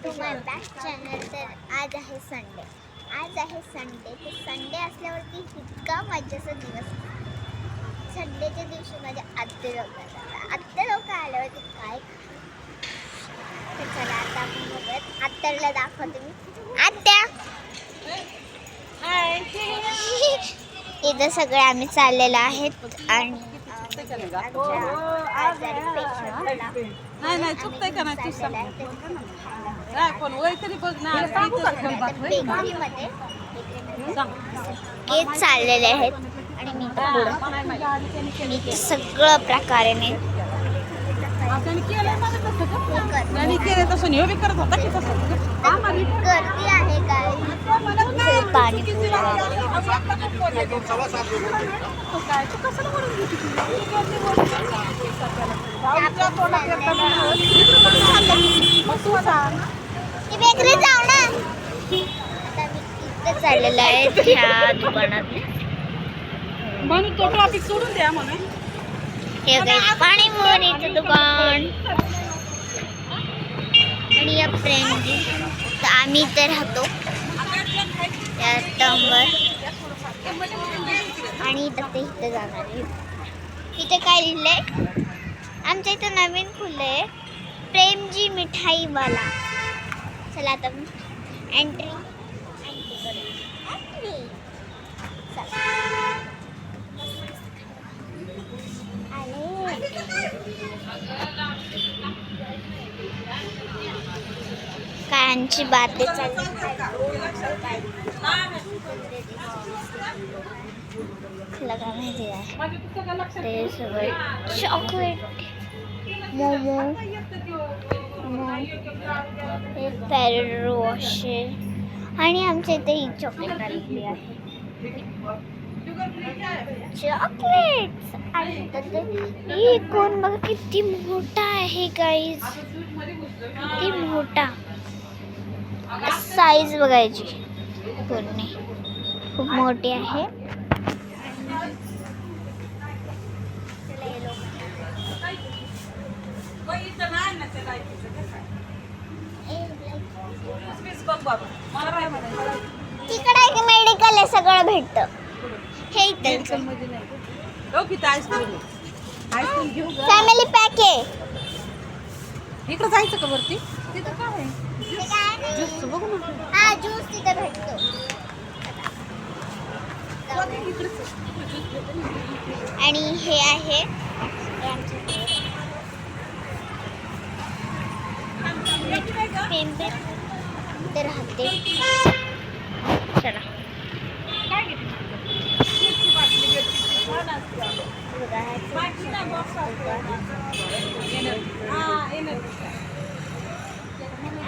To my back channel. तर आज आहे संडे. तर संडे असल्यावरती इतका मजेचा दिवस. संडेच्या दिवशी माझ्या आत्ते लोक आल्यावरती काय. तर चला आता आपण बघूयात. आत्याला दाखवते मी. आत्या इथं सगळे आम्ही चाललेलो आहेत आणि नाही चुकतंय का नाही तू सांग काय पण वय तरी बघ ना केक चाललेले आहेत आणि मी सगळं प्रकारे केलं तसं हे बी करत होता की तसं गर्दी आहे काय पाणी बेकरी जाऊ ना. आता मी इथं चाललेलं आहे ह्या दुकानात. म्हणून तो ट्रॉफिक सोडून द्या म्हणून हे पाणीपुरीचं दुकान आणि या फ्रेंड तर आम्ही इथे राहतो त्या टर्मवर आणि इथं जाणार आहे. इथे काय लिहिलंय आमच्या इथं नवीन खुललंय प्रेमजी मिठाईवाला. चला आता एंट्री कायांची बातें चालली. लगा माहिती आहे ते सगळं चॉकलेट मोमो हे फेरेरो वॉशे आणि आमच्या इथे ही चॉकलेट आलेली आहे. चॉकलेट्स आणि कोण बघा किती मोठा आहे गाईज. किती मोठा साईज बघायची पूर्ण खूप मोठी आहे. तिकडे आहे मेडिकल आहे सगळं भेटतं. हे फॅमिली पॅक आहे. इकडे जायचं का वरती तिथं काय ज्यूस बघू ना. हा ज्यूस तिथे भेटतो. आणि हे आहे ते राहते. चला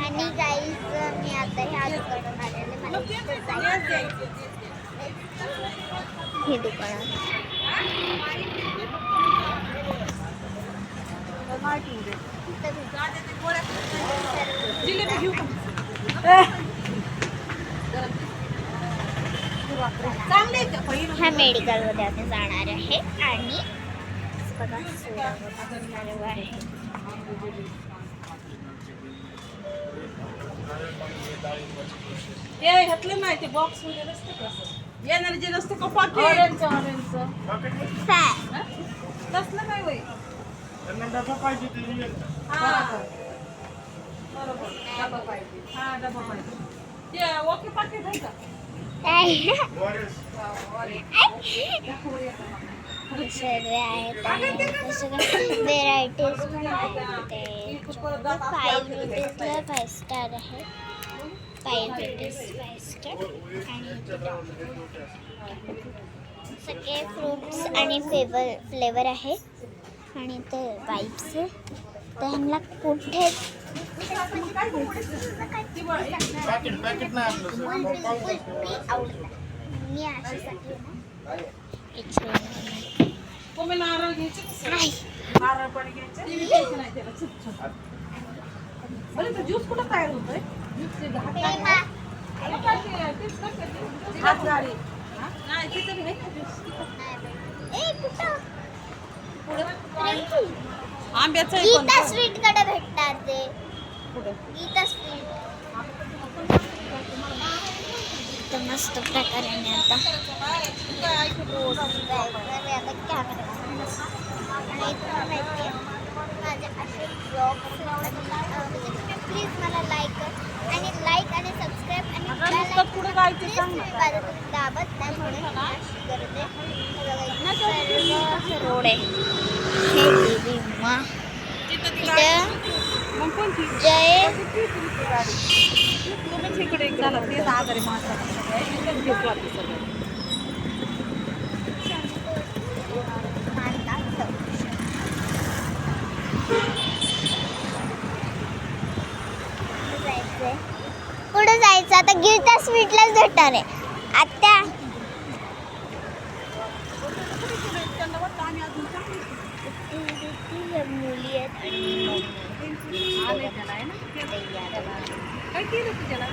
आणि गाईज मी आता ह्या दुकानात आलेले. मला हे दुकान ह्या मेडिकलमध्ये आम्ही जाणार आहे आणि बघा सोडा आहे. हे घातलं नाही ते बॉक्स मध्ये नसते कसं एनर्जी नसते का पाकिट तसलं काय होईल. डबा पाहिजे डबा पाहिजे ते ओके पाकिट आहे का सर्व आहेत सगळं व्हेरायटीज पण आहेत. 5 रुपीजला 5 स्टार आहे. 5 रुपीज 5 स्टार आणि सगळे फ्रूट्स आणि फ्लेवर आहे आणि ते वाईप्स आहे. तर ह्यांना कुठे मी अशासाठी नारळ घ्यायचे नारळ पाणी घ्यायचं नाही त्याला ज्यूस कुठं तयार होतोय आंब्याचं स्वीट कडे भेटतात ते कुठं गीता स्वीट तर मस्त प्रकारे आता आणि तुम्हाला माहिती आहे माझे असे ब्लॉग्स प्लीज मला लाईक आणि सबस्क्राईब आणि पुढे जायचं सांग ना. तुम्ही दाबत नाही म्हणून अशी करते सर्व रोड आहे हे देवी मा इथे मग कोणती जय इकडे झालं ते आजारी माणसाला घेतो आता सगळं पुढे जायचं आता गीता स्वीटलाच भेटणार आहे आत्या मुली आहेत आणि काय केलं तुझ्याला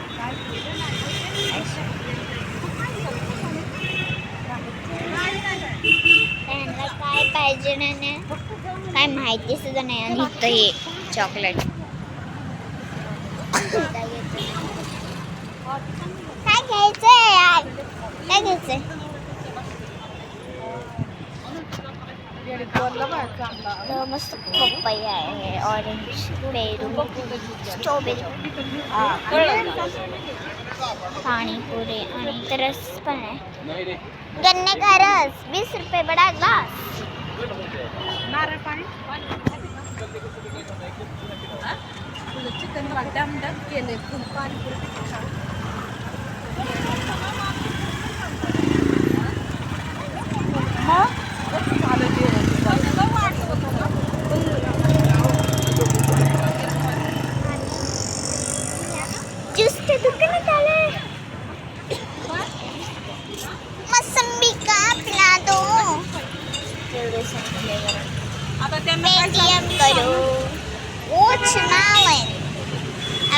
त्यांना काय पाहिजे नाही काय माहिती सुद्धा नाही आणि इथं हे चॉकलेट काय घ्यायचंय यार काय घ्यायचंय तर मस्त पपैया आहे ऑरेंज पेरू स्ट्रॉबेरी पाणीपुरी आणि इतर रस पण आहे गन्ने का रस 20 रुपये बडा ग्लास नारळ पाणी तुझं चिकन डम डम केले फुल पाणीपुरी ज्यूसच्या दुकानात आले मौसंबी का पिला दो आता त्यांना पेटीएम करो वॉच नाव आहे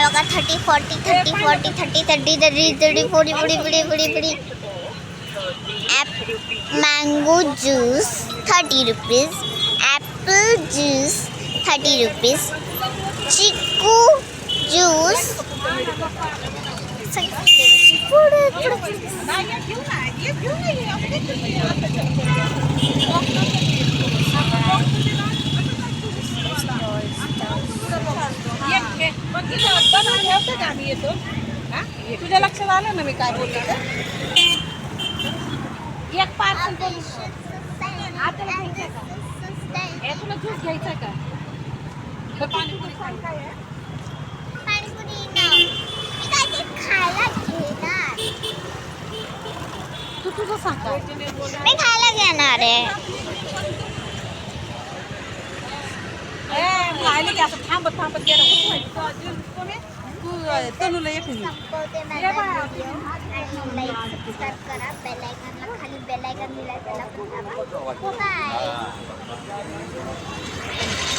बघा 30 40 30 40 30 30 30 40 40 mango juice 30 rupees apple juice 30 rupees chiku juice तुझ्या लक्षात आलं ना मी काय बोलले एक पार्सल तुला ज्यूस घ्यायचा का पाणीपुरी ना मी काय ते खायला घेणार तू तुझं सांग काय मी खायला घेणार आहे राहिले की असं थांबत थांबत गेलं तू तनुला एक संपवते माझा व्हिडिओ आणि लाईक सबस्क्राईब करा बेल आयकॉनला खाली बेल आयकॉन दिलाय त्याला पण दाबा बाय